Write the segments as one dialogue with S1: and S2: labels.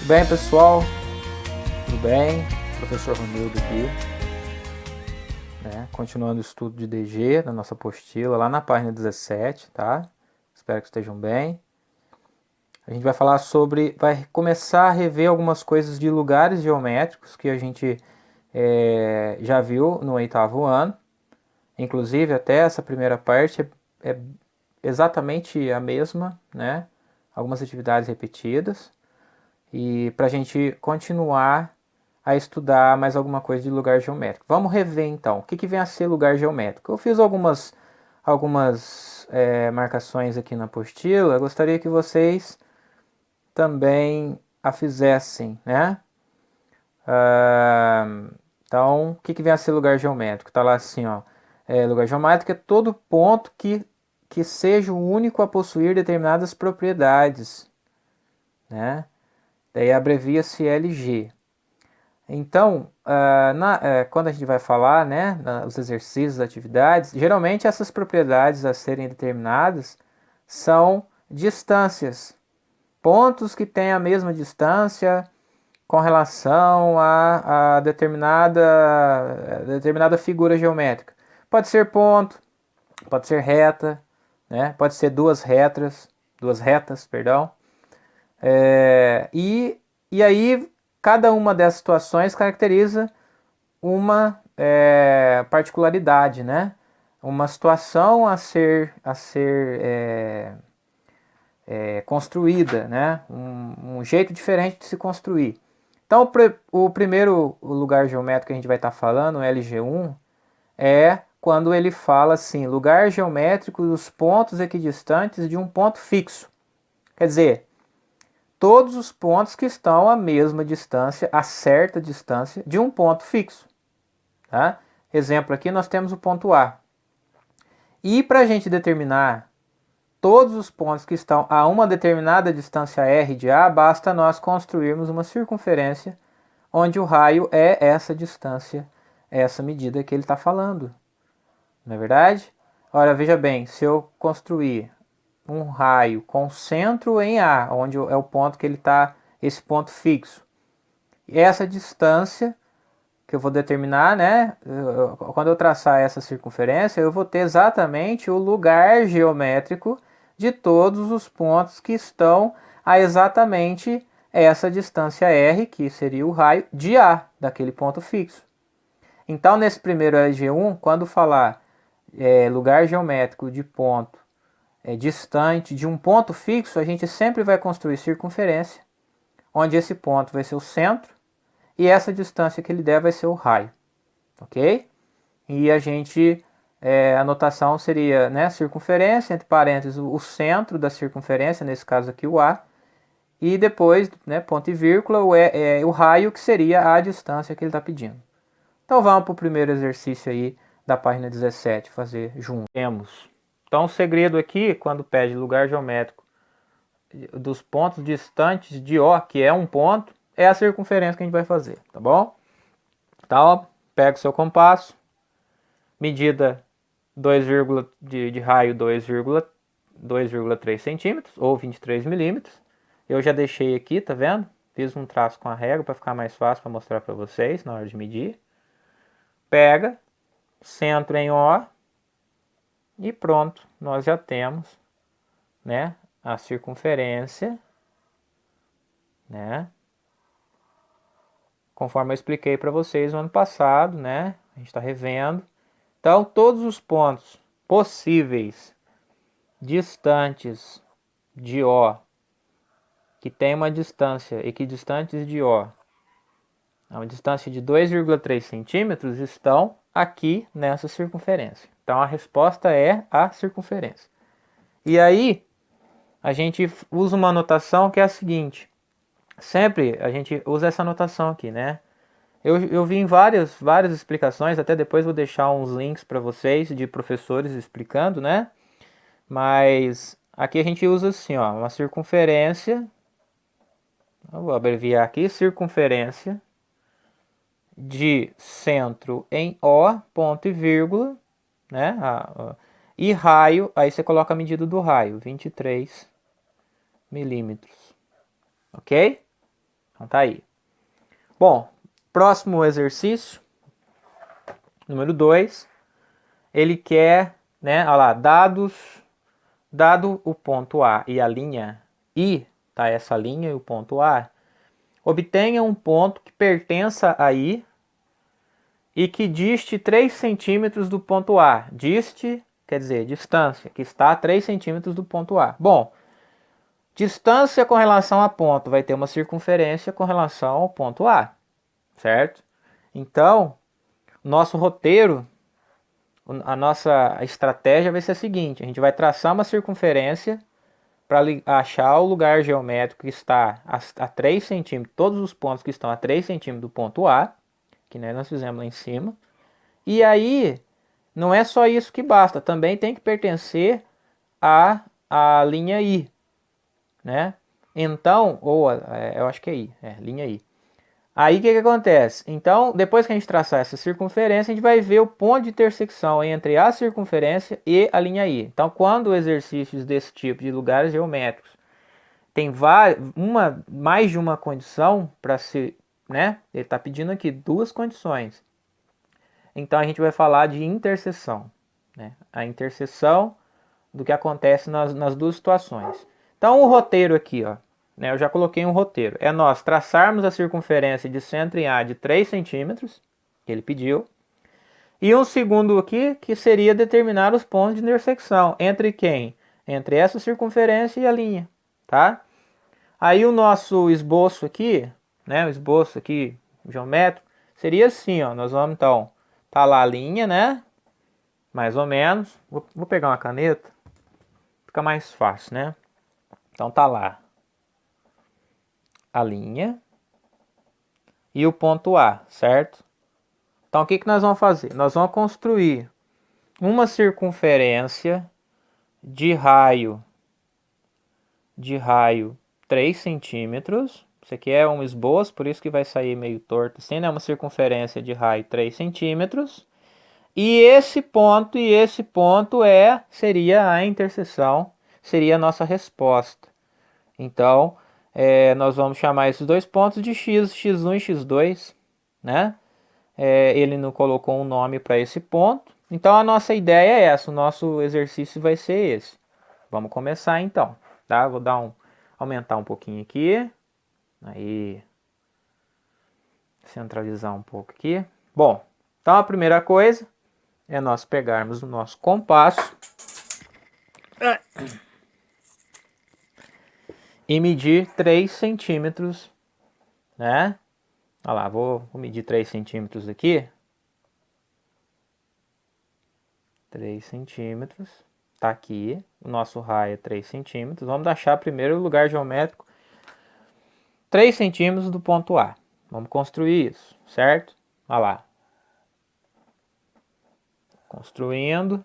S1: Tudo bem, pessoal? Tudo bem? Professor Romildo aqui, né? Continuando o estudo de DG na nossa apostila, lá na página 17, tá? Espero que estejam bem. A gente vai falar sobre, vai começar a rever algumas coisas de lugares geométricos que a gente já viu no 8º ano. Inclusive, até essa primeira parte é exatamente a mesma, né? Algumas atividades repetidas. E para a gente continuar a estudar mais alguma coisa de lugar geométrico. Vamos rever então. O que vem a ser lugar geométrico? Eu fiz algumas marcações aqui na apostila. Eu gostaria que vocês também a fizessem, né? Então, o que vem a ser lugar geométrico? Está lá assim, ó. Lugar geométrico é todo ponto que seja o único a possuir determinadas propriedades, né? Daí abrevia-se LG. Então, quando a gente vai falar, né, os exercícios, atividades, geralmente essas propriedades a serem determinadas são distâncias, pontos que têm a mesma distância com relação a determinada figura geométrica. Pode ser ponto, pode ser reta, né, pode ser duas retas, perdão. E aí, cada uma dessas situações caracteriza uma particularidade, né? Uma situação a ser construída, né? Um jeito diferente de se construir. Então, o primeiro lugar geométrico que a gente vai estar falando, o LG1, é quando ele fala assim, lugar geométrico dos pontos equidistantes de um ponto fixo. Quer dizer, todos os pontos que estão à mesma distância, a certa distância de um ponto fixo. Tá? Exemplo aqui, nós temos o ponto A. E para a gente determinar todos os pontos que estão a uma determinada distância R de A, basta nós construirmos uma circunferência onde o raio é essa distância, essa medida que ele está falando. Não é verdade? Ora, veja bem, se eu construir um raio com centro em A, onde é o ponto que ele está, esse ponto fixo. E essa distância que eu vou determinar, né? Quando eu traçar essa circunferência, eu vou ter exatamente o lugar geométrico de todos os pontos que estão a exatamente essa distância R, que seria o raio de A, daquele ponto fixo. Então, nesse primeiro LG1, quando falar lugar geométrico de ponto distante de um ponto fixo, a gente sempre vai construir circunferência, onde esse ponto vai ser o centro e essa distância que ele der vai ser o raio, ok? E a notação seria, né, circunferência, entre parênteses, o centro da circunferência, nesse caso aqui o A, e depois, né, ponto e vírgula, o raio, que seria a distância que ele está pedindo. Então vamos para o primeiro exercício aí da página 17, fazer junto. Então o segredo aqui, quando pede lugar geométrico dos pontos distantes de O, que é um ponto, é a circunferência que a gente vai fazer, tá bom? Então, pega o seu compasso, medida 2, de raio 2,3 centímetros ou 23 milímetros. Eu já deixei aqui, tá vendo? Fiz um traço com a régua para ficar mais fácil para mostrar para vocês na hora de medir. Pega, centro em O e pronto, nós já temos, né, a circunferência, né? Conforme eu expliquei para vocês no ano passado, né? A gente está revendo. Então, todos os pontos possíveis distantes de O, que tem uma distância equidistantes de O, a uma distância de 2,3 centímetros, estão aqui nessa circunferência. Então, a resposta é a circunferência. E aí, a gente usa uma notação que é a seguinte. Sempre a gente usa essa notação aqui, né? Eu vi em várias explicações, até depois vou deixar uns links para vocês de professores explicando, né? Mas aqui a gente usa assim, ó, uma circunferência, eu vou abreviar aqui, circunferência de centro em O, ponto e vírgula, né? E raio, aí você coloca a medida do raio, 23 milímetros, ok? Então tá aí. Bom, próximo exercício, número 2, ele quer, né, olha lá, dado o ponto A e a linha I, tá, essa linha e o ponto A, obtenha um ponto que pertença a I e que diste 3 centímetros do ponto A. Diste, quer dizer, distância, que está a 3 centímetros do ponto A. Bom, distância com relação a ponto vai ter uma circunferência com relação ao ponto A, certo? Então, nosso roteiro, a nossa estratégia vai ser a seguinte: a gente vai traçar uma circunferência para achar o lugar geométrico que está a 3 centímetros, todos os pontos que estão a 3 centímetros do ponto A, que nós fizemos lá em cima. E aí, não é só isso que basta, também tem que pertencer à linha I, né? Então, eu acho que é I, linha I. Aí o que acontece? Então, depois que a gente traçar essa circunferência, a gente vai ver o ponto de intersecção entre a circunferência e a linha I. Então, quando exercícios desse tipo de lugares geométricos tem mais de uma condição para ser, né? Ele está pedindo aqui 2 condições. Então, a gente vai falar de interseção, né? A interseção do que acontece nas 2 situações. Então, o roteiro aqui, ó, né, eu já coloquei um roteiro. É nós traçarmos a circunferência de centro em A de 3 centímetros, que ele pediu. E um segundo aqui, que seria determinar os pontos de intersecção. Entre quem? Entre essa circunferência e a linha, tá? Aí o nosso esboço aqui, né, o esboço aqui geométrico, seria assim, ó. Nós vamos então, tá lá a linha, né? Mais ou menos. Vou pegar uma caneta, fica mais fácil, né? Então tá lá a linha e o ponto A, certo? Então o que nós vamos fazer? Nós vamos construir uma circunferência de raio 3 centímetros. Isso aqui é um esboço, por isso que vai sair meio torto assim, né? Uma circunferência de raio 3 centímetros. E esse ponto seria a interseção, seria a nossa resposta. Então, nós vamos chamar esses 2 pontos de x, x1 e x2, né? Ele não colocou um nome para esse ponto. Então, a nossa ideia é essa, o nosso exercício vai ser esse. Vamos começar então, tá? Vou aumentar um pouquinho aqui. Aí, centralizar um pouco aqui. Bom, então a primeira coisa é nós pegarmos o nosso compasso e medir 3 centímetros, né? Olha lá, vou medir 3 centímetros aqui. 3 centímetros. Tá aqui. O nosso raio é 3 centímetros. Vamos achar primeiro o lugar geométrico 3 centímetros do ponto A. Vamos construir isso, certo? Olha lá. Construindo.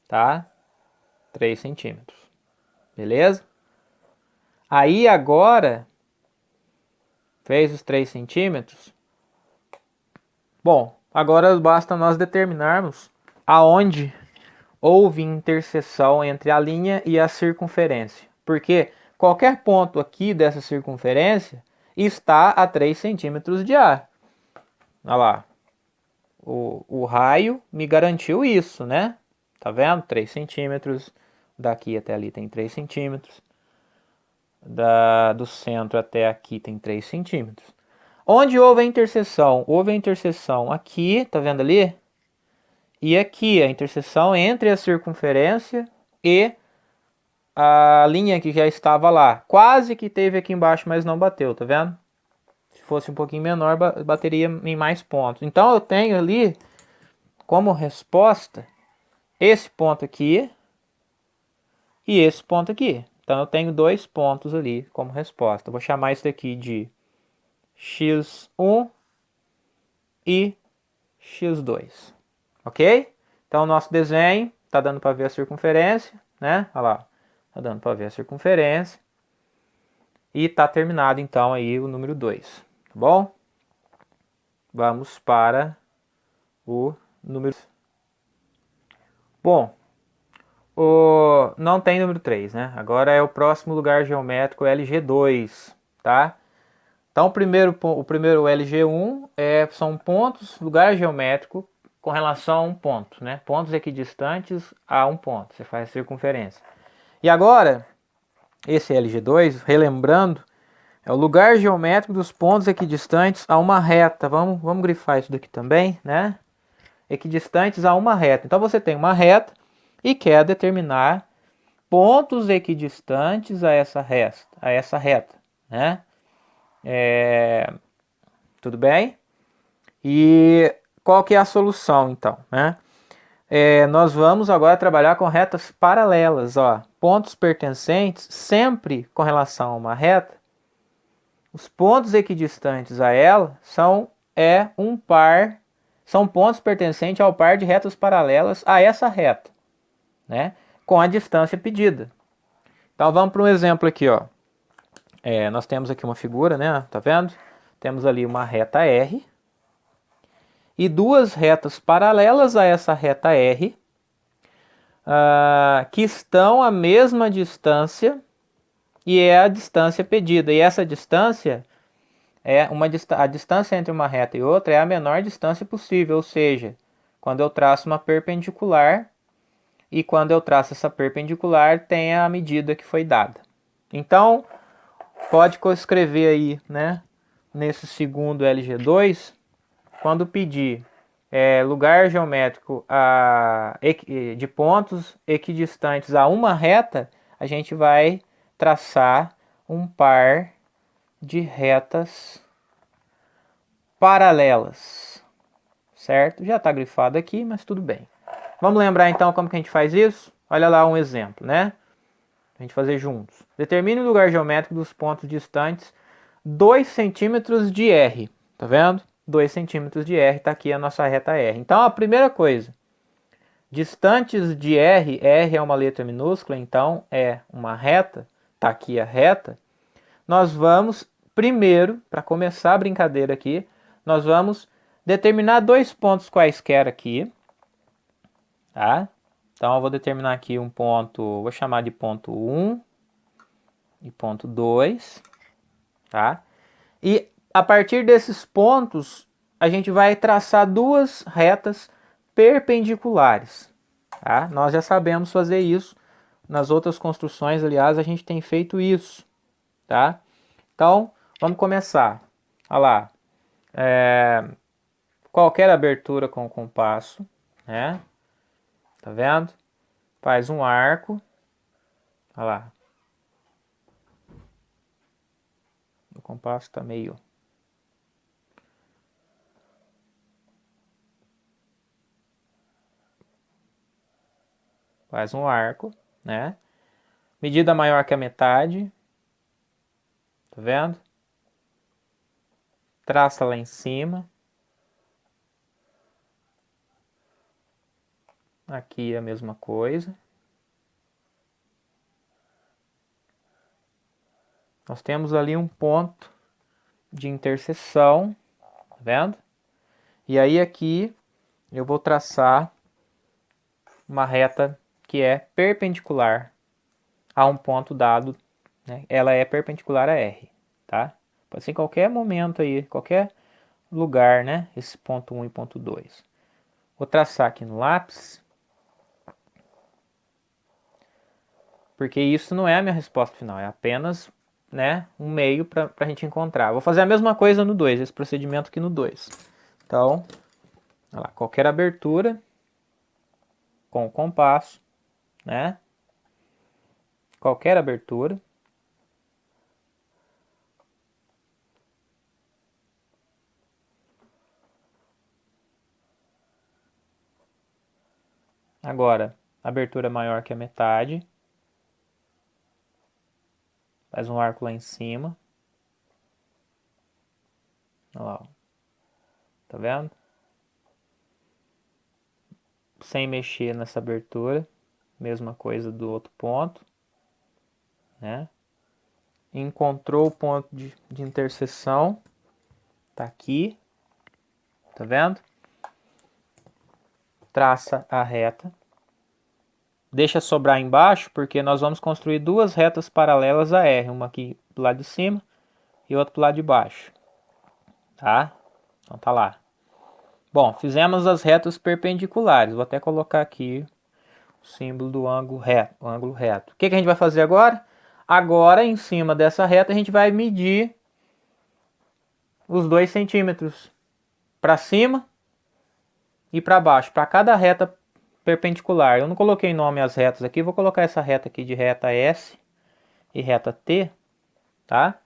S1: Tá? 3 centímetros. Beleza? Aí agora, fez os 3 centímetros. Bom, agora basta nós determinarmos aonde houve interseção entre a linha e a circunferência. Porque qualquer ponto aqui dessa circunferência está a 3 centímetros de A. Olha lá. O raio me garantiu isso, né? Tá vendo? 3 centímetros. Daqui até ali tem 3 centímetros. Do centro até aqui tem 3 centímetros. Onde houve a interseção? Houve a interseção aqui, tá vendo ali? E aqui, a interseção entre a circunferência e a linha que já estava lá. Quase que teve aqui embaixo, mas não bateu, tá vendo? Se fosse um pouquinho menor, bateria em mais pontos. Então eu tenho ali, como resposta, esse ponto aqui e esse ponto aqui. Então eu tenho 2 pontos ali como resposta. Eu vou chamar isso daqui de x1 e x2. Ok? Então o nosso desenho, tá dando para ver a circunferência, né? Olha lá, tá dando para ver a circunferência. E tá terminado então aí o número 2, tá bom? Vamos para o número... Bom, Não tem número 3, né? Agora é o próximo lugar geométrico LG2, tá? Então o primeiro LG1 são pontos, lugar geométrico com relação a um ponto, né? Pontos equidistantes a um ponto, você faz a circunferência. E agora, esse LG2, relembrando, é o lugar geométrico dos pontos equidistantes a uma reta. Vamos grifar isso daqui também, né? Equidistantes a uma reta. Então você tem uma reta e quer determinar pontos equidistantes a essa reta, né? Tudo bem? E qual que é a solução, então, né? Nós vamos agora trabalhar com retas paralelas, ó. Pontos pertencentes sempre com relação a uma reta. Os pontos equidistantes a ela são pontos pertencentes ao par de retas paralelas a essa reta, né? Com a distância pedida. Então vamos para um exemplo aqui, ó. Nós temos aqui uma figura, né? Tá vendo? Temos ali uma reta R e duas retas paralelas a essa reta R, que estão à mesma distância e é a distância pedida. E essa distância a distância entre uma reta e outra é a menor distância possível, ou seja, quando eu traço uma perpendicular e quando eu traço essa perpendicular tem a medida que foi dada. Então, pode escrever aí, né, nesse segundo LG2, quando pedir lugar geométrico de pontos equidistantes a uma reta, a gente vai traçar um par de retas paralelas, certo? Já está grifado aqui, mas tudo bem. Vamos lembrar então como que a gente faz isso? Olha lá um exemplo, né? A gente fazer juntos. Determine o lugar geométrico dos pontos distantes 2 centímetros de R. Tá vendo? 2 centímetros de R, está aqui a nossa reta R. Então a primeira coisa, distantes de R, R é uma letra minúscula, então é uma reta, está aqui a reta. Nós vamos, primeiro, para começar a brincadeira aqui, nós vamos determinar dois pontos quaisquer aqui, tá? Então eu vou determinar aqui um ponto, vou chamar de ponto 1 e ponto 2, tá? E a partir desses pontos, a gente vai traçar duas retas perpendiculares, tá? Nós já sabemos fazer isso. Nas outras construções, aliás, a gente tem feito isso, tá? Então, vamos começar. Olha lá. Qualquer abertura com o compasso, né? Tá vendo? Faz um arco. Olha lá. O compasso tá meio... Faz um arco, né? Medida maior que a metade. Tá vendo? Traça lá em cima. Aqui é a mesma coisa. Nós temos ali um ponto de interseção, tá vendo? E aí aqui eu vou traçar uma reta que é perpendicular a um ponto dado, né? Ela é perpendicular a R, tá? Pode ser em qualquer momento aí, qualquer lugar, né? Esse ponto 1 e ponto 2. Vou traçar aqui no lápis, porque isso não é a minha resposta final, é apenas, né, um meio para a gente encontrar. Vou fazer a mesma coisa no 2, esse procedimento aqui no 2. Então, olha lá, qualquer abertura com o compasso, né? Qualquer abertura. Agora, abertura maior que a metade. Faz um arco lá em cima. Olha lá, ó. Tá vendo? Sem mexer nessa abertura. Mesma coisa do outro ponto, né? Encontrou o ponto de interseção. Tá aqui. Tá vendo? Traça a reta. deixa sobrar embaixo, porque nós vamos construir duas retas paralelas a R, uma aqui do lado de cima e outra do lado de baixo, tá? Então tá lá. Bom, fizemos as retas perpendiculares, vou até colocar aqui o símbolo do ângulo reto. O que a gente vai fazer agora? Agora, em cima dessa reta, a gente vai medir os 2 centímetros para cima e para baixo, para cada reta perpendicular. Eu não coloquei nome às retas aqui, vou colocar essa reta aqui de reta S e reta T, tá?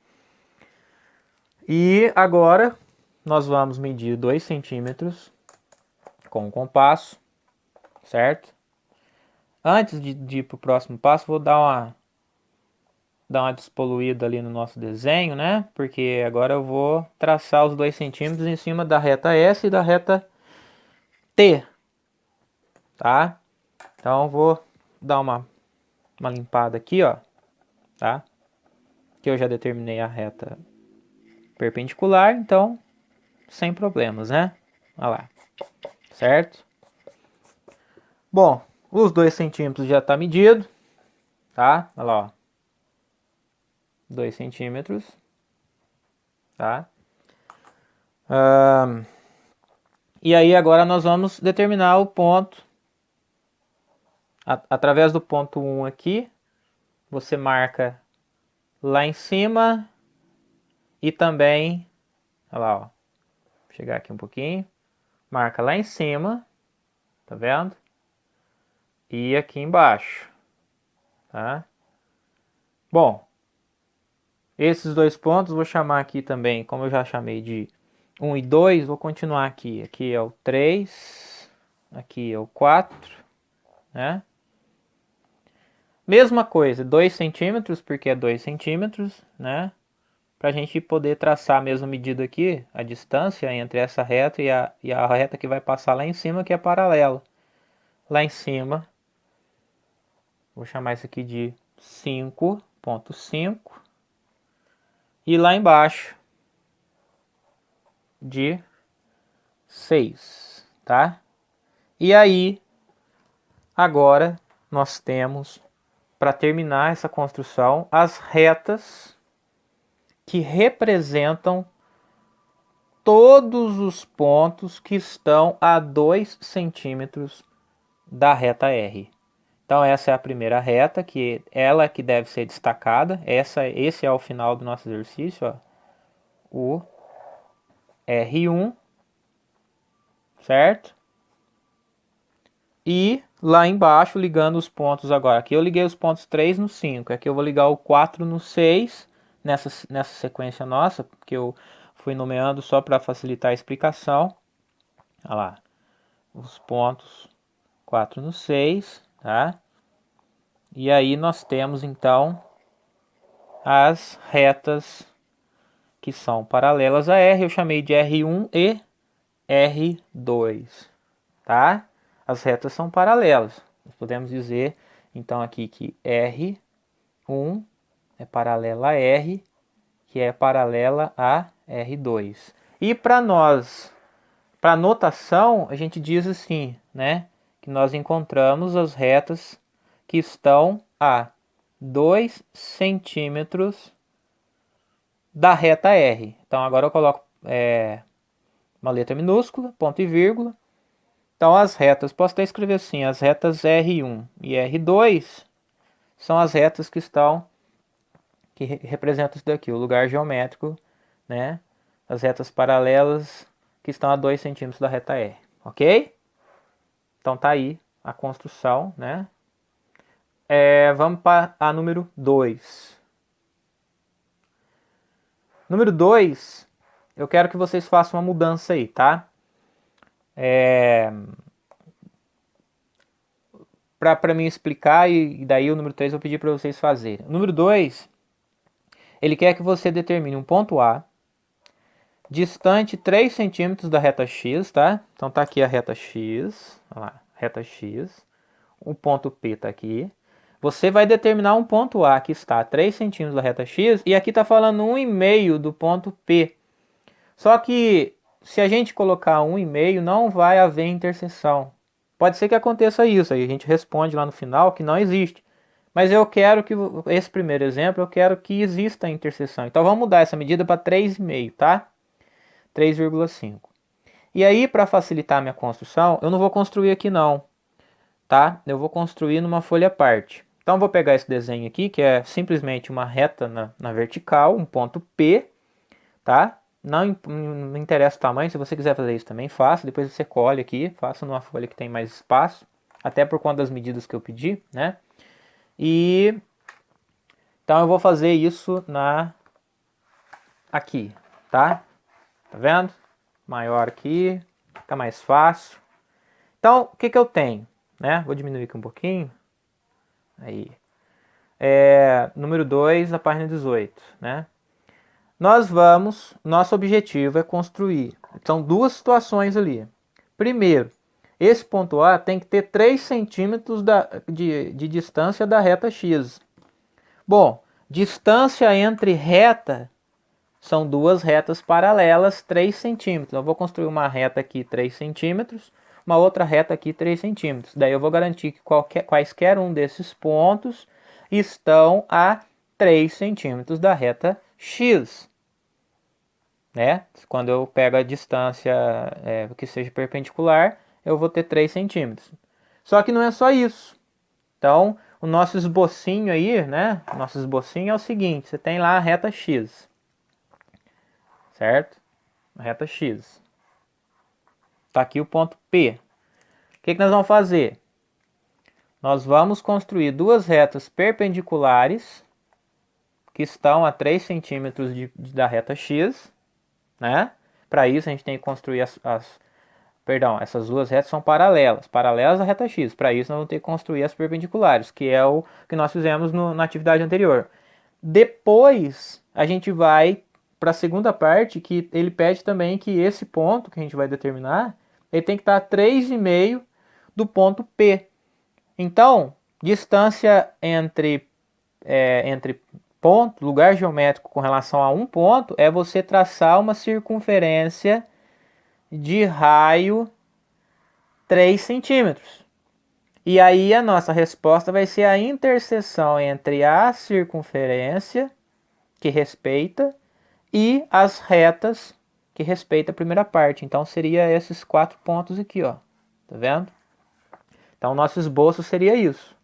S1: E agora nós vamos medir 2 centímetros com o compasso, certo? Antes de ir para o próximo passo, vou dar uma despoluída ali no nosso desenho, né? Porque agora eu vou traçar os 2 centímetros em cima da reta S e da reta T, tá? Então vou dar uma limpada aqui, ó, tá? Que eu já determinei a reta perpendicular, então sem problemas, né? Olha lá, certo? Bom, os 2 centímetros já tá medido, tá? Olha lá, ó. 2 centímetros, tá? E aí agora nós vamos determinar o ponto. Através do ponto 1 aqui, você marca lá em cima e também, olha lá, ó, vou chegar aqui um pouquinho, marca lá em cima, tá vendo? E aqui embaixo, tá? Bom, esses 2 pontos vou chamar aqui também, como eu já chamei de 1 e 2, vou continuar aqui. Aqui é o 3, aqui é o 4, né? Mesma coisa, 2 centímetros, porque é 2 centímetros, né? Para a gente poder traçar a mesma medida aqui, a distância entre essa reta e a reta que vai passar lá em cima, que é paralela. Lá em cima, vou chamar isso aqui de 5,5. E lá embaixo, de 6, tá? E aí, agora, nós temos, para terminar essa construção, as retas que representam todos os pontos que estão a 2 centímetros da reta R. Então essa é a primeira reta, que ela que deve ser destacada. Esse é o final do nosso exercício, ó. O R1, certo? E lá embaixo, ligando os pontos agora. Aqui eu liguei os pontos 3 no 5. Aqui eu vou ligar o 4 no 6, nessa sequência nossa, que eu fui nomeando só para facilitar a explicação. Olha lá, os pontos 4 no 6, tá? E aí nós temos então as retas que são paralelas a R. Eu chamei de R1 e R2, tá? As retas são paralelas. Nós podemos dizer então aqui que R1 é paralela a R, que é paralela a R2. E para notação, a gente diz assim, né? Que nós encontramos as retas que estão a 2 centímetros da reta R. Então agora eu coloco uma letra minúscula, ponto e vírgula. Então as retas, posso até escrever assim, as retas R1 e R2 são as retas que representam isso daqui, o lugar geométrico, né? As retas paralelas que estão a 2 centímetros da reta R, ok? Então tá aí a construção, né? Vamos para a número 2. Número 2, eu quero que vocês façam uma mudança aí, tá? Para mim explicar, e daí o número 3 eu vou pedir para vocês fazerem. O número 2, ele quer que você determine um ponto A, distante 3 centímetros da reta X, tá? Então tá aqui a reta X, olha lá, reta X. O ponto P tá aqui. Você vai determinar um ponto A que está a 3 centímetros da reta X, e aqui está falando 1,5 do ponto P. Só que se a gente colocar 1,5, não vai haver interseção, Pode ser que aconteça isso, aí a gente responde lá no final que não existe. Mas eu quero que, esse primeiro exemplo, eu quero que exista a interseção. Então vamos mudar essa medida para 3,5, tá? 3,5. E aí, para facilitar a minha construção, eu não vou construir aqui não, tá? Eu vou construir numa folha à parte. Então eu vou pegar esse desenho aqui, que é simplesmente uma reta na vertical, um ponto P, tá? Não interessa o tamanho, se você quiser fazer isso também, faça. Depois você colhe aqui, faça numa folha que tem mais espaço, até por conta das medidas que eu pedi, né? E então eu vou fazer isso aqui, tá? Tá vendo? Maior aqui, fica mais fácil. Então, o que que eu tenho, né? Vou diminuir aqui um pouquinho. Aí. Número 2, a página 18, né? Nosso objetivo é construir. São duas situações ali. Primeiro, esse ponto A tem que ter 3 centímetros de distância da reta X. Bom, distância entre reta são duas retas paralelas, 3 centímetros. Eu vou construir uma reta aqui 3 centímetros, uma outra reta aqui 3 centímetros. Daí eu vou garantir que quaisquer um desses pontos estão a 3 centímetros da reta X. Né? Quando eu pego a distância que seja perpendicular, eu vou ter 3 centímetros. Só que não é só isso. Então, o nosso esbocinho aí, né? O nosso esbocinho é o seguinte: você tem lá a reta X, certo? A reta X. Está aqui o ponto P. O que nós vamos fazer? Nós vamos construir duas retas perpendiculares que estão a 3 centímetros da reta X, né? Para isso a gente tem que construir essas duas retas são paralelas à reta X. Para isso nós vamos ter que construir as perpendiculares, que é o que nós fizemos na atividade anterior. Depois a gente vai para a segunda parte, que ele pede também que esse ponto que a gente vai determinar, ele tem que estar a 3,5 do ponto P. Então, distância entre ponto, lugar geométrico com relação a um ponto, é você traçar uma circunferência de raio 3 centímetros. E aí a nossa resposta vai ser a interseção entre a circunferência, que respeita, e as retas, que respeita a primeira parte. Então seria esses 4 pontos aqui, ó. Tá vendo? Então nosso esboço seria isso.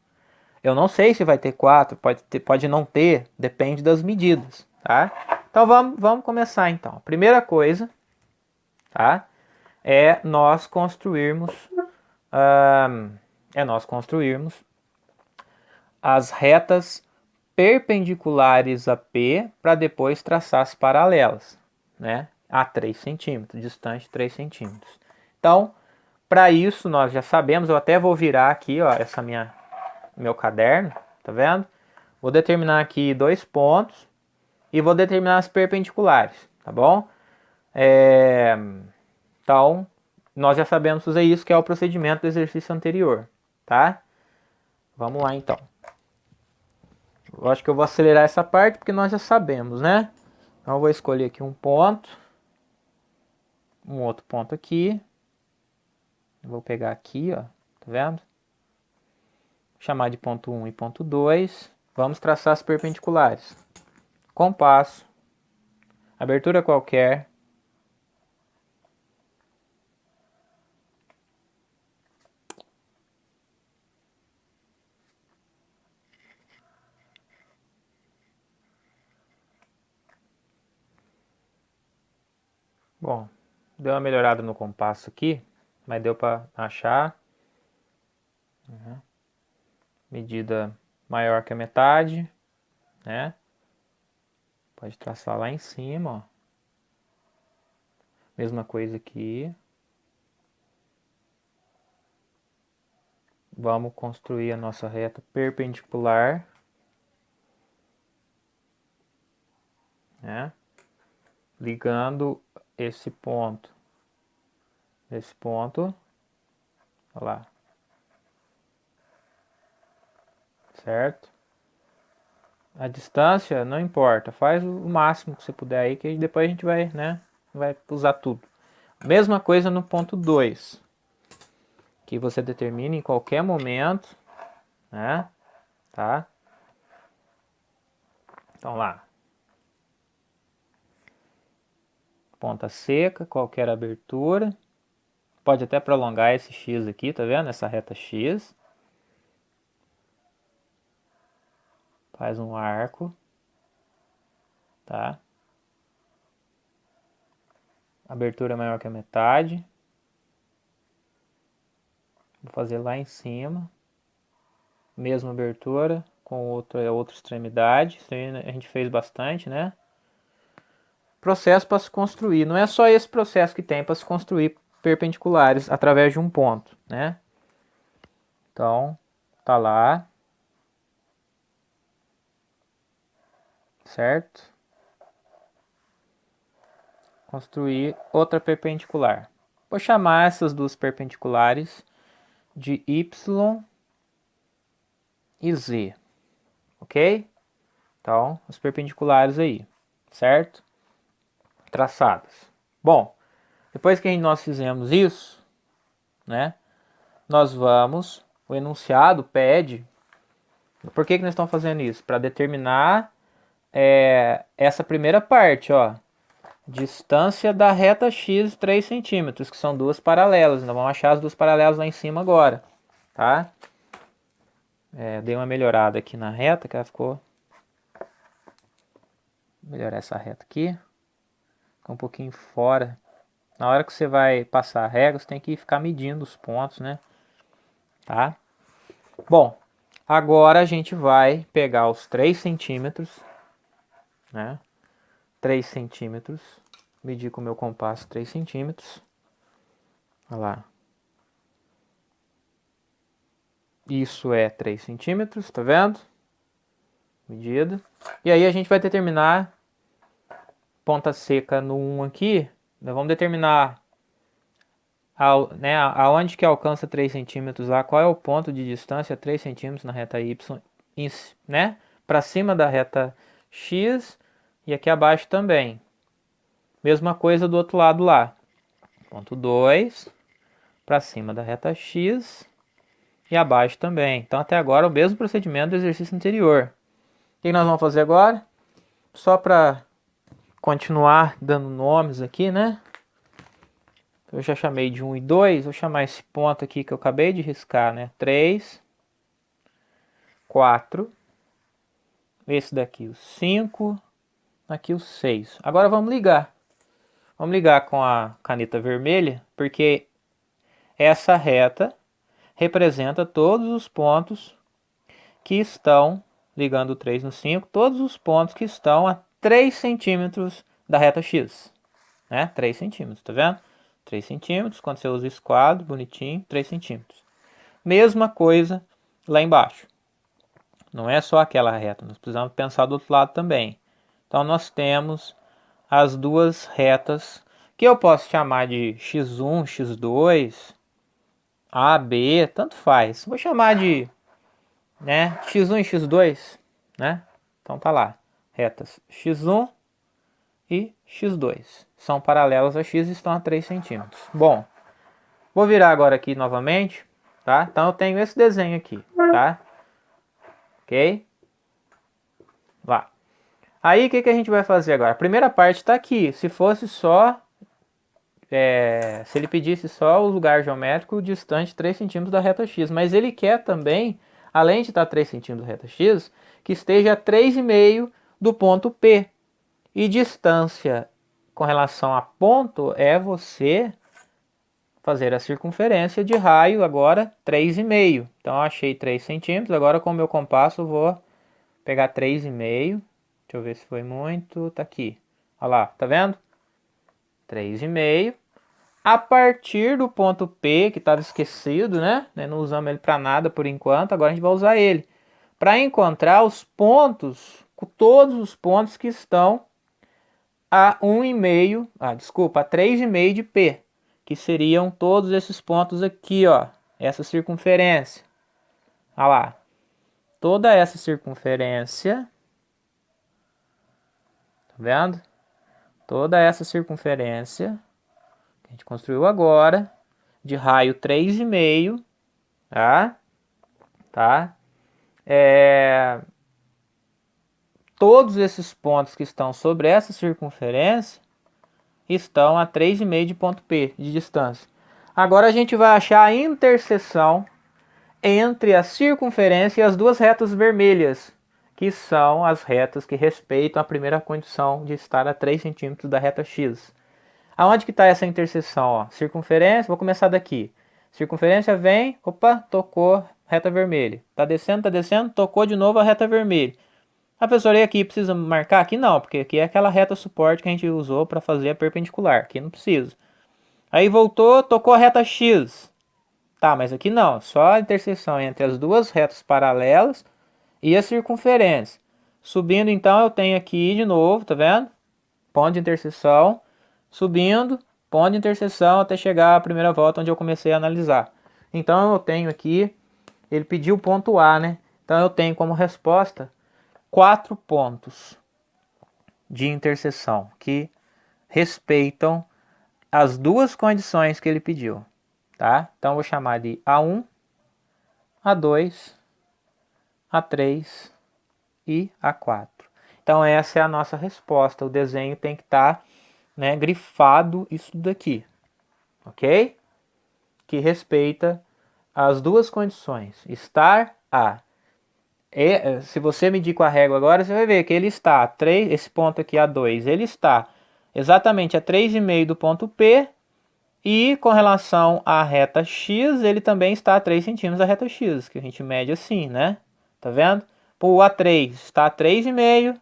S1: Eu não sei se vai ter 4, pode não ter, depende das medidas, tá? Então vamos começar então. A primeira coisa, tá? É nós construirmos as retas perpendiculares a P para depois traçar as paralelas, né? A 3 centímetros, distante 3 centímetros. Então, para isso nós já sabemos, eu até vou virar aqui, ó, meu caderno, tá vendo? Vou determinar aqui 2 pontos e vou determinar as perpendiculares, tá bom? Então, nós já sabemos fazer isso, que é o procedimento do exercício anterior, tá? Vamos lá então. Eu acho que eu vou acelerar essa parte porque nós já sabemos, né? Então eu vou escolher aqui um ponto, um outro ponto aqui. Vou pegar aqui, ó, tá vendo? Chamar de ponto 1 e ponto 2. Vamos traçar as perpendiculares. Compasso, abertura qualquer. Bom, deu uma melhorada no compasso aqui, mas deu para achar. Medida maior que a metade, né? Pode traçar lá em cima, ó. Mesma coisa aqui. Vamos construir a nossa reta perpendicular, né? Ligando esse ponto, olha lá, certo? A distância não importa, faz o máximo que você puder aí, que depois a gente vai, né, vai usar tudo. Mesma coisa no ponto 2, que você determina em qualquer momento, né? Tá? Então lá. Ponta seca, qualquer abertura. Pode até prolongar esse X aqui, tá vendo? Essa reta X. Faz um arco, tá? Abertura maior que a metade. Vou fazer lá em cima. Mesma abertura com outra extremidade. Isso aí a gente fez bastante, né? Processo para se construir. Não é só esse processo que tem para se construir perpendiculares através de um ponto, né? Então, tá lá. Certo? Construir outra perpendicular. Vou chamar essas duas perpendiculares de Y e Z. Ok? Então, os perpendiculares aí. Certo? Traçadas. Bom, depois que nós fizemos isso, né? Nós vamos, o enunciado pede, por que nós estamos fazendo isso? Para determinar essa primeira parte, ó, distância da reta x 3 centímetros, que são duas paralelas. Nós vamos achar as duas paralelas lá em cima agora, tá? Dei uma melhorada aqui na reta, que ela ficou... Vou melhorar essa reta aqui. Ficou um pouquinho fora. Na hora que você vai passar a régua, você tem que ficar medindo os pontos, né? Tá? Bom, agora a gente vai pegar os 3 centímetros, né? 3 centímetros. Medir com o meu compasso 3 centímetros. Olha lá. Isso é 3 centímetros, tá vendo? Medida. E aí a gente vai determinar ponta seca no 1 aqui. Nós vamos determinar aonde que alcança 3 centímetros lá, qual é o ponto de distância 3 centímetros na reta Y, né? Para cima da reta X e aqui abaixo também. Mesma coisa do outro lado lá. Ponto 2 para cima da reta X e abaixo também. Então até agora o mesmo procedimento do exercício anterior. O que nós vamos fazer agora? Só para continuar dando nomes aqui, né? Eu já chamei de 1 e 2, vou chamar esse ponto aqui que eu acabei de riscar, né? 3, 4, esse daqui o 5, aqui o 6. Agora vamos ligar. Vamos ligar com a caneta vermelha, porque essa reta representa todos os pontos que estão, ligando o 3 no 5, todos os pontos que estão a 3 centímetros da reta X. Né? 3 centímetros, tá vendo? 3 centímetros, quando você usa esse quadro, bonitinho, 3 centímetros. Mesma coisa lá embaixo. Não é só aquela reta, nós precisamos pensar do outro lado também. Então nós temos as duas retas, que eu posso chamar de x1, x2, A, B, tanto faz. Vou chamar de x1 e x2, né? Então tá lá, retas x1 e x2. São paralelas a x e estão a 3 centímetros. Bom, vou virar agora aqui novamente, tá? Então eu tenho esse desenho aqui, tá? Ok? Vá. Aí o que a gente vai fazer agora? A primeira parte está aqui. Se fosse só... se ele pedisse só o lugar geométrico distante 3 centímetros da reta x. Mas ele quer também, além de estar 3 centímetros da reta x, que esteja a 3,5 do ponto P. E distância com relação a ponto é você fazer a circunferência de raio agora 3,5. Então eu achei 3 centímetros. Agora com o meu compasso eu vou pegar 3,5. Deixa eu ver se foi muito. Tá aqui. Olha lá, tá vendo? 3,5. A partir do ponto P, que estava esquecido, né? Não usamos ele para nada por enquanto. Agora a gente vai usar ele para encontrar os pontos, todos os pontos que estão a 1,5, a 3,5 de P, que seriam todos esses pontos aqui, ó, essa circunferência. Olha lá. Toda essa circunferência, tá vendo? Toda essa circunferência que a gente construiu agora de raio 3,5, tá? Todos esses pontos que estão sobre essa circunferência estão a 3,5 de ponto P de distância. Agora a gente vai achar a interseção entre a circunferência e as duas retas vermelhas, que são as retas que respeitam a primeira condição de estar a 3 centímetros da reta X. Aonde que está essa interseção? Ó? Circunferência, vou começar daqui. Circunferência vem, opa, tocou reta vermelha. Tá descendo, tocou de novo a reta vermelha. A professora, e aqui precisa marcar? Aqui não, porque aqui é aquela reta suporte que a gente usou para fazer a perpendicular. Aqui não precisa. Aí voltou, tocou a reta X. Tá, mas aqui não. Só a interseção entre as duas retas paralelas e a circunferência. Subindo então eu tenho aqui de novo, tá vendo? Ponto de interseção. Subindo, ponto de interseção até chegar à primeira volta onde eu comecei a analisar. Então eu tenho aqui, ele pediu o ponto A, né? Então eu tenho como resposta 4 pontos de interseção que respeitam as duas condições que ele pediu, tá? Então eu vou chamar de A1, A2, A3 e A4. Então essa é a nossa resposta. O desenho tem que estar, né, grifado isso daqui, ok? Que respeita as duas condições, estar a. E, se você medir com a régua agora, você vai ver que ele está, 3, esse ponto aqui A2, ele está exatamente a 3,5 do ponto P, e com relação à reta X, ele também está a 3 centímetros da reta X, que a gente mede assim, né? Tá vendo? O A3 está a 3,5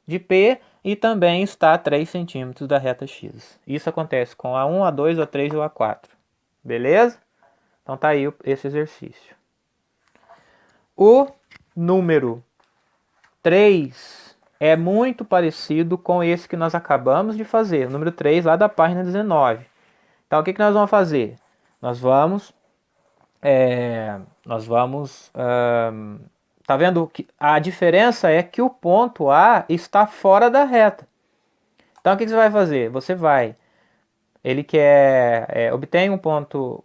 S1: de P e também está a 3 centímetros da reta X. Isso acontece com A1, A2, A3 e o A4. Beleza? Então tá aí esse exercício. O número 3 é muito parecido com esse que nós acabamos de fazer. O número 3 lá da página 19. Então o que nós vamos fazer? Nós vamos... tá vendo que a diferença é que o ponto A está fora da reta. Então o que você vai fazer? Você vai... Ele quer... obtém um ponto,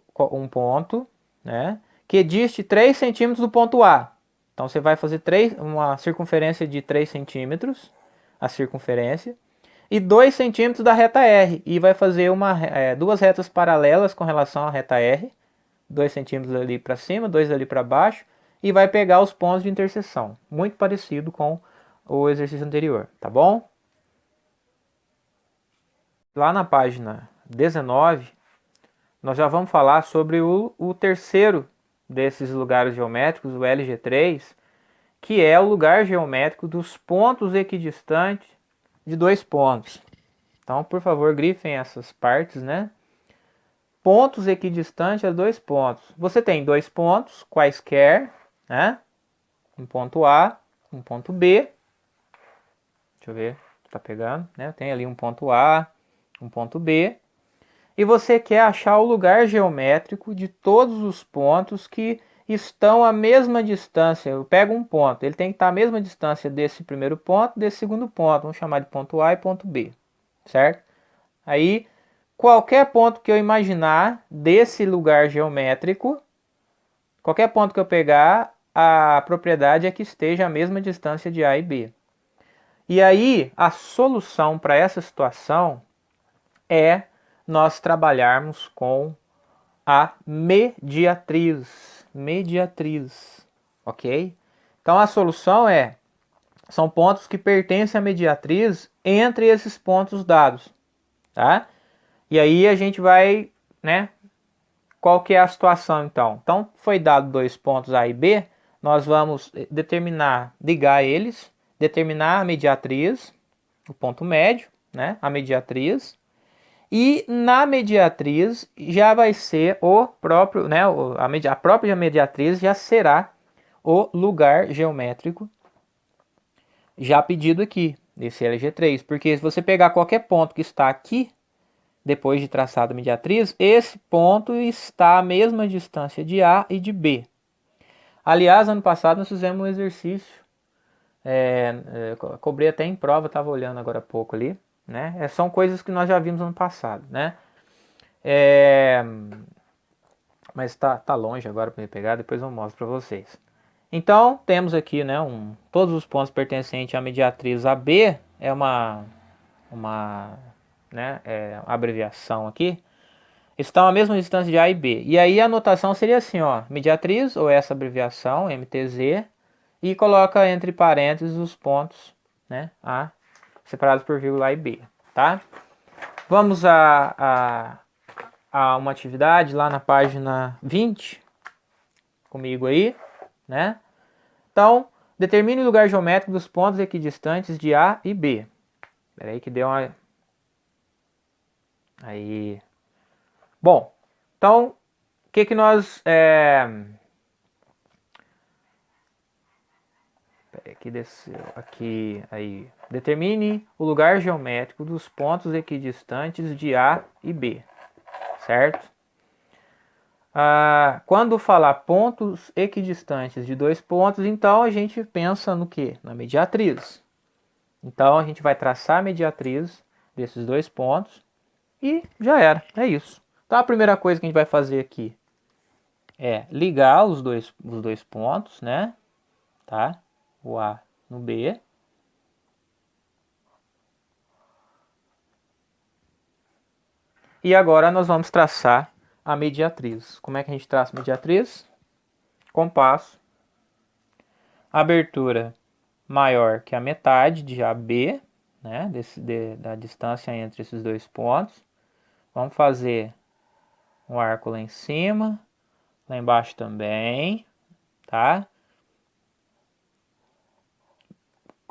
S1: né, que diste 3 centímetros do ponto A. Então você vai fazer uma circunferência de 3 centímetros, a circunferência, e 2 centímetros da reta R. E vai fazer duas retas paralelas com relação à reta R. 2 centímetros ali para cima, 2 ali para baixo. E vai pegar os pontos de interseção. Muito parecido com o exercício anterior, tá bom? Lá na página 19, nós já vamos falar sobre o terceiro desses lugares geométricos, o LG3, que é o lugar geométrico dos pontos equidistantes de 2 pontos. Então, por favor, grifem essas partes, né? Pontos equidistantes a 2 pontos. Você tem 2 pontos quaisquer, né? Um ponto A, um ponto B. Deixa eu ver, tá pegando, né? Tem ali um ponto A, um ponto B. E você quer achar o lugar geométrico de todos os pontos que estão à mesma distância. Eu pego um ponto, ele tem que estar à mesma distância desse primeiro ponto, desse segundo ponto. Vamos chamar de ponto A e ponto B, certo? Aí, qualquer ponto que eu imaginar desse lugar geométrico, qualquer ponto que eu pegar, a propriedade é que esteja à mesma distância de A e B. E aí, a solução para essa situação é nós trabalharmos com a mediatriz. Mediatriz, ok? Então a solução são pontos que pertencem à mediatriz entre esses pontos dados, tá? E aí a gente vai, né? Qual que é a situação então? Então foi dado 2 pontos A e B, nós vamos ligar eles, determinar a mediatriz, o ponto médio, né? A mediatriz. E na mediatriz já vai ser o próprio, né, a própria mediatriz já será o lugar geométrico já pedido aqui, desse LG3. Porque se você pegar qualquer ponto que está aqui, depois de traçado a mediatriz, esse ponto está à mesma distância de A e de B. Aliás, ano passado nós fizemos um exercício, cobrei até em prova, estava olhando agora há pouco ali, né? São coisas que nós já vimos ano passado, né? mas tá longe agora para me pegar, depois eu mostro para vocês. Então, temos aqui, né, todos os pontos pertencentes à mediatriz AB, é uma né, abreviação aqui, estão à mesma distância de A e B. E aí a notação seria assim, ó, mediatriz, ou essa abreviação, MTZ, e coloca entre parênteses os pontos, né, A, separados por vírgula A e B, tá? Vamos a uma atividade lá na página 20, comigo aí, né? Então, determine o lugar geométrico dos pontos equidistantes de A e B. Espera aí que deu uma... Aí... Bom, então, o que nós... Aqui desceu, aqui, aí. Determine o lugar geométrico dos pontos equidistantes de A e B, certo? Quando falar pontos equidistantes de dois pontos, então a gente pensa no quê? Na mediatriz. Então a gente vai traçar a mediatriz desses dois pontos e já era, é isso. Então a primeira coisa que a gente vai fazer aqui é ligar os dois pontos, né? Tá? O A no B. E agora nós vamos traçar a mediatriz. Como é que a gente traça a mediatriz? Compasso. Abertura maior que a metade de AB, né? Da distância entre esses dois pontos. Vamos fazer um arco lá em cima, lá embaixo também, tá?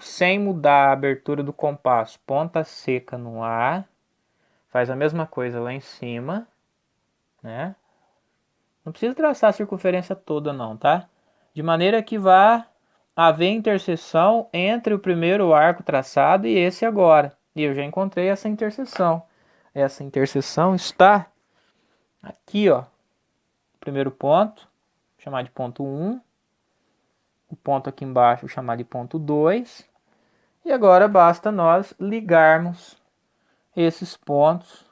S1: Sem mudar a abertura do compasso, ponta seca no A, faz a mesma coisa lá em cima, né? Não precisa traçar a circunferência toda não, tá? De maneira que vá haver interseção entre o primeiro arco traçado e esse agora. E eu já encontrei essa interseção. Essa interseção está aqui, ó. Primeiro ponto, vou chamar de ponto 1. O ponto aqui embaixo vou chamar de ponto 2. E agora basta nós ligarmos esses pontos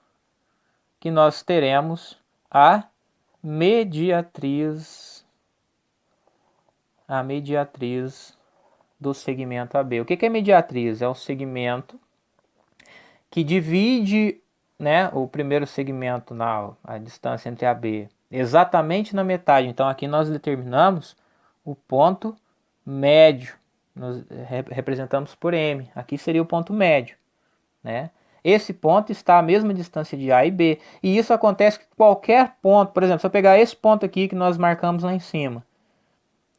S1: que nós teremos a mediatriz do segmento AB. O que é mediatriz? É o segmento que divide, né, o primeiro segmento, a distância entre AB, exatamente na metade. Então aqui nós determinamos o ponto médio, nós representamos por M. Aqui seria o ponto médio, né? Esse ponto está à mesma distância de A e B. E isso acontece com qualquer ponto. Por exemplo, se eu pegar esse ponto aqui que nós marcamos lá em cima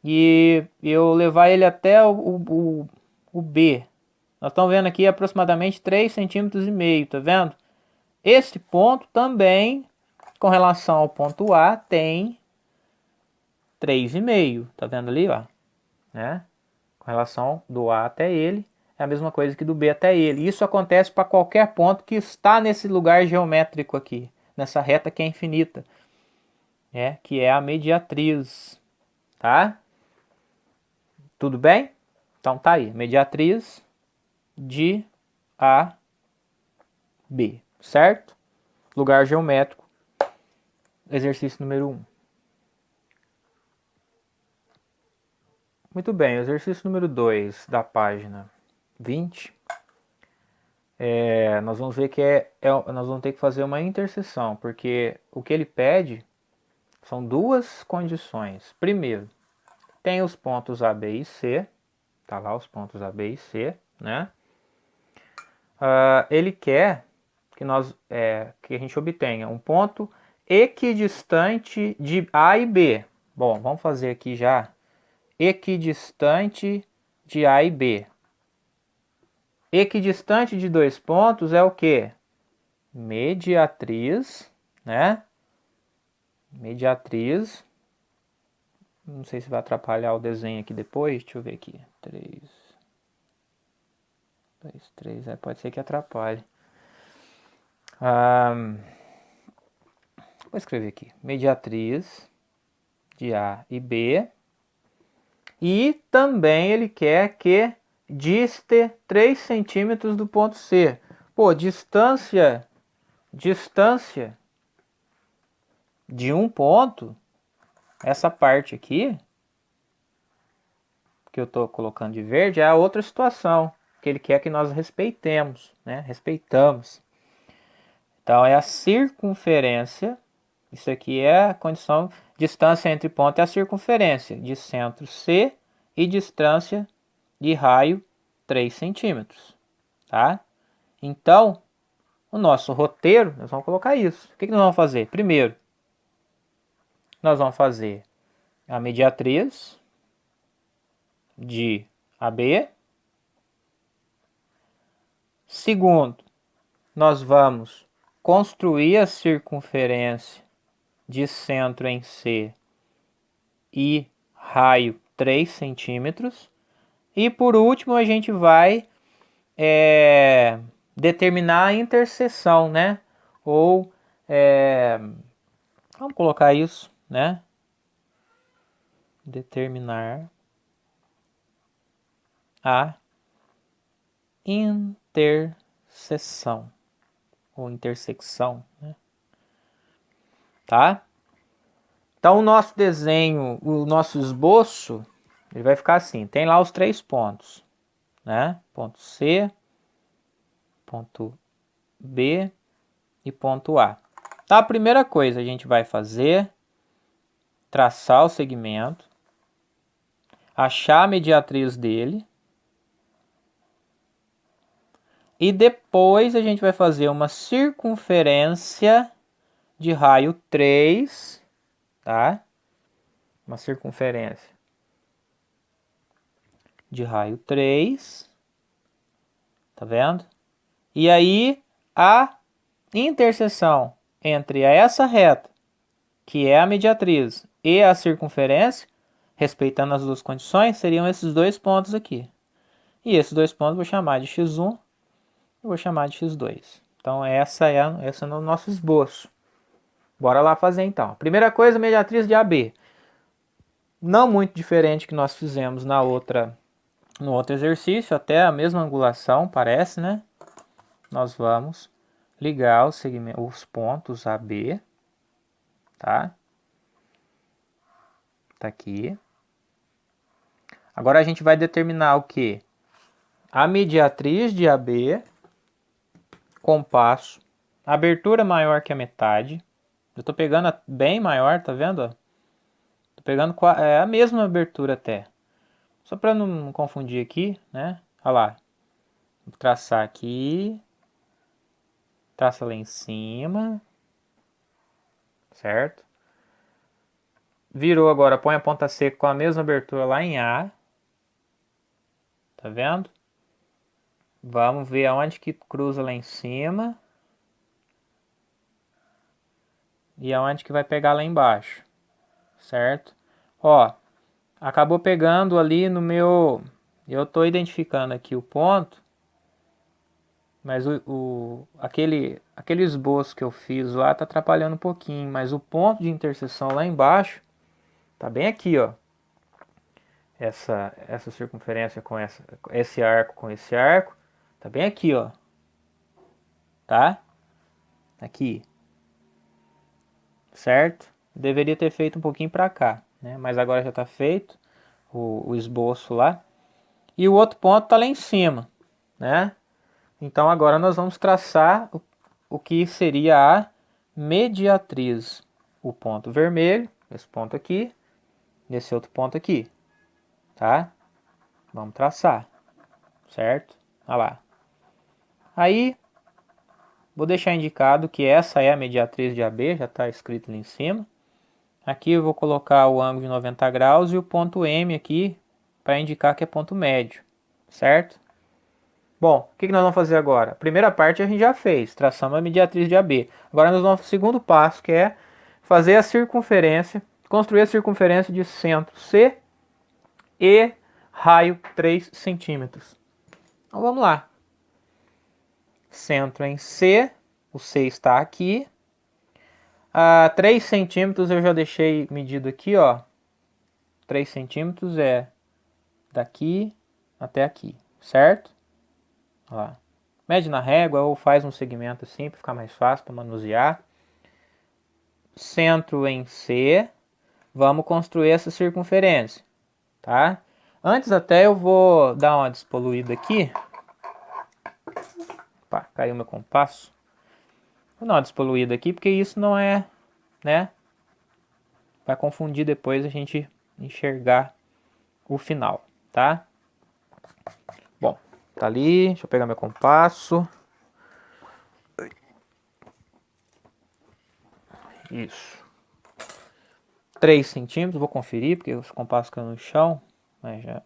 S1: e eu levar ele até o B, nós estamos vendo aqui aproximadamente 3,5 cm, tá vendo? Esse ponto também, com relação ao ponto A, tem 3,5, tá vendo ali, ó, né? Com relação do A até ele, é a mesma coisa que do B até ele. Isso acontece para qualquer ponto que está nesse lugar geométrico aqui, nessa reta que é infinita, que é a mediatriz, tá? Tudo bem? Então tá aí, mediatriz de A, B, certo? Lugar geométrico, exercício número 1. Muito bem, exercício número 2 da página 20. Nós vamos ver que nós vamos ter que fazer uma interseção, porque o que ele pede são duas condições. Primeiro, tem os pontos A, B e C, tá lá os pontos A, B e C, né? Ele quer que a gente obtenha um ponto equidistante de A e B. Bom, vamos fazer aqui já equidistante de A e B. Equidistante de dois pontos é o que? Mediatriz, né? Mediatriz. Não sei se vai atrapalhar o desenho aqui depois. Deixa eu ver aqui. 3, 2, 3. Pode ser que atrapalhe. Vou escrever aqui. Mediatriz de A e B. E também ele quer que diste 3 centímetros do ponto C. Pô, distância de um ponto, essa parte aqui, que eu estou colocando de verde, é a outra situação, que ele quer que nós respeitemos, né? Respeitamos. Então, é a circunferência, isso aqui é a condição, distância entre ponto é a circunferência de centro C e distância de raio 3 centímetros, tá? Então, o nosso roteiro, nós vamos colocar isso. O que nós vamos fazer? Primeiro, nós vamos fazer a mediatriz de AB. Segundo, nós vamos construir a circunferência de centro em C e raio 3 centímetros. E por último, a gente vai determinar a interseção, né? Ou, vamos colocar isso, né? Determinar a interseção ou intersecção, né? Tá? Então o nosso desenho, o nosso esboço, ele vai ficar assim, tem lá os 3 pontos, né? Ponto C, ponto B e ponto A. Tá, a primeira coisa a gente vai fazer, traçar o segmento, achar a mediatriz dele, e depois a gente vai fazer uma circunferência de raio 3, tá? Uma circunferência de raio 3, tá vendo? E aí a interseção entre essa reta, que é a mediatriz, e a circunferência, respeitando as duas condições, seriam esses dois pontos aqui. E esses dois pontos eu vou chamar de x1 e vou chamar de x2. Então esse é o nosso esboço. Bora lá fazer então. Primeira coisa, mediatriz de AB. Não muito diferente que nós fizemos no outro exercício, até a mesma angulação, parece, né? Nós vamos ligar os pontos AB, tá? Tá aqui. Agora a gente vai determinar o que? A mediatriz de AB, compasso, abertura maior que a metade. Eu tô pegando bem maior, tá vendo? Tô pegando a mesma abertura até. Só para não confundir aqui, né? Olha lá. Vou traçar aqui. Traça lá em cima. Certo? Virou agora, põe a ponta seca com a mesma abertura lá em A. Tá vendo? Vamos ver aonde que cruza lá em cima. E aonde que vai pegar lá embaixo. Certo? Ó, acabou pegando ali no meu... Eu tô identificando aqui o ponto. Mas aquele esboço que eu fiz lá tá atrapalhando um pouquinho. Mas o ponto de interseção lá embaixo tá bem aqui, ó. Essa circunferência com esse arco com esse arco. Tá bem aqui, ó. Tá? Aqui. Certo? Deveria ter feito um pouquinho para cá, né? Mas agora já tá feito o esboço lá. E o outro ponto tá lá em cima, né? Então agora nós vamos traçar o que seria a mediatriz. O ponto vermelho, esse ponto aqui, esse outro ponto aqui, tá? Vamos traçar, certo? Olha lá. Aí, vou deixar indicado que essa é a mediatriz de AB, já está escrito ali em cima. Aqui eu vou colocar o ângulo de 90 graus e o ponto M aqui, para indicar que é ponto médio, certo? Bom, o que nós vamos fazer agora? A primeira parte a gente já fez, traçamos a mediatriz de AB. Agora nós vamos para o segundo passo, que é fazer a circunferência, construir a circunferência de centro C e raio 3 centímetros. Então vamos lá. Centro em C, o C está aqui. A 3 centímetros eu já deixei medido aqui, ó. 3 centímetros é daqui até aqui, certo? Ó. Mede na régua ou faz um segmento assim para ficar mais fácil para manusear. centro em C, vamos construir essa circunferência, tá? Antes até eu vou dar uma despoluída aqui. Opa, caiu meu compasso. Vou dar uma despoluída aqui, porque isso não é, né? Vai confundir depois a gente enxergar o final, tá? Bom, tá ali. Deixa eu pegar meu compasso. Isso. 3 centímetros, vou conferir, porque os compassos caem no chão, mas já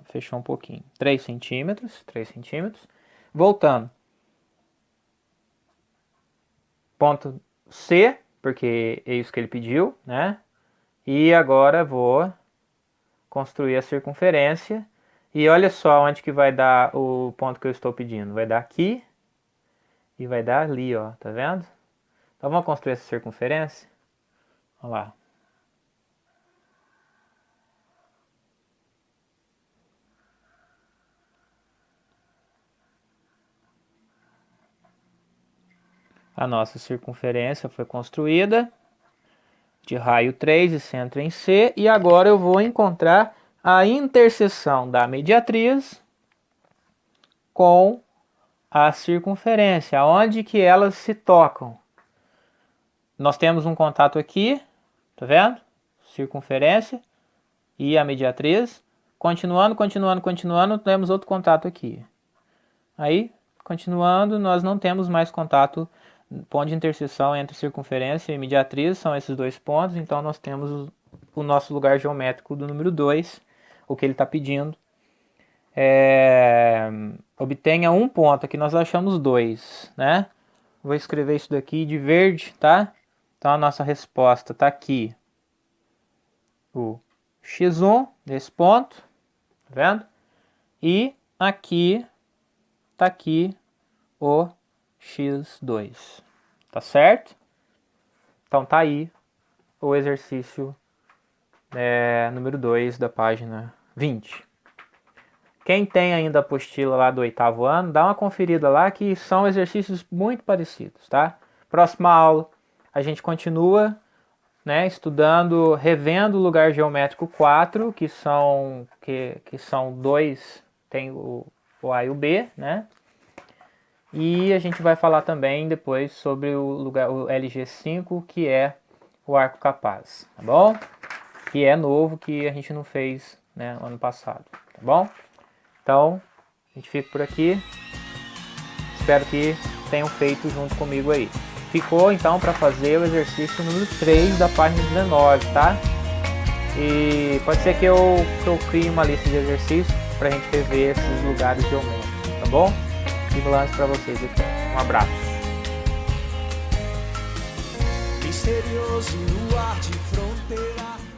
S1: fechou um pouquinho. 3 centímetros, 3 centímetros. Voltando. Ponto C, porque é isso que ele pediu, né? E agora vou construir a circunferência. E olha só onde que vai dar o ponto que eu estou pedindo. Vai dar aqui e vai dar ali, ó. Tá vendo? Então vamos construir essa circunferência. Olha lá. A nossa circunferência foi construída de raio 3 e centro em C. E agora eu vou encontrar a interseção da mediatriz com a circunferência, onde que elas se tocam. Nós temos um contato aqui, tá vendo? Circunferência e a mediatriz. Continuando, temos outro contato aqui. Aí, continuando, nós não temos mais contato. Ponto de interseção entre circunferência e mediatriz são esses dois pontos, então nós temos o nosso lugar geométrico do número 2, o que ele está pedindo. Obtenha um ponto, aqui nós achamos 2, né? Vou escrever isso daqui de verde, tá? Então a nossa resposta está aqui. O x1 desse ponto, tá vendo? E aqui está aqui o x2, tá certo? Então tá aí o exercício número 2 da página 20. Quem tem ainda a apostila lá do 8º ano, dá uma conferida lá que são exercícios muito parecidos, tá? Próxima aula a gente continua, né, estudando, revendo o lugar geométrico 4, que são dois, tem o A e o B, né? E a gente vai falar também depois sobre o LG5, que é o arco capaz, tá bom? Que é novo, que a gente não fez, né, ano passado, tá bom? Então, a gente fica por aqui. Espero que tenham feito junto comigo aí. Ficou então para fazer o exercício número 3 da página 19, tá? E pode ser que eu crie uma lista de exercícios para a gente rever esses lugares geométricos, tá bom? E lance para vocês aqui. Um abraço.
S2: Misterioso luar de fronteira.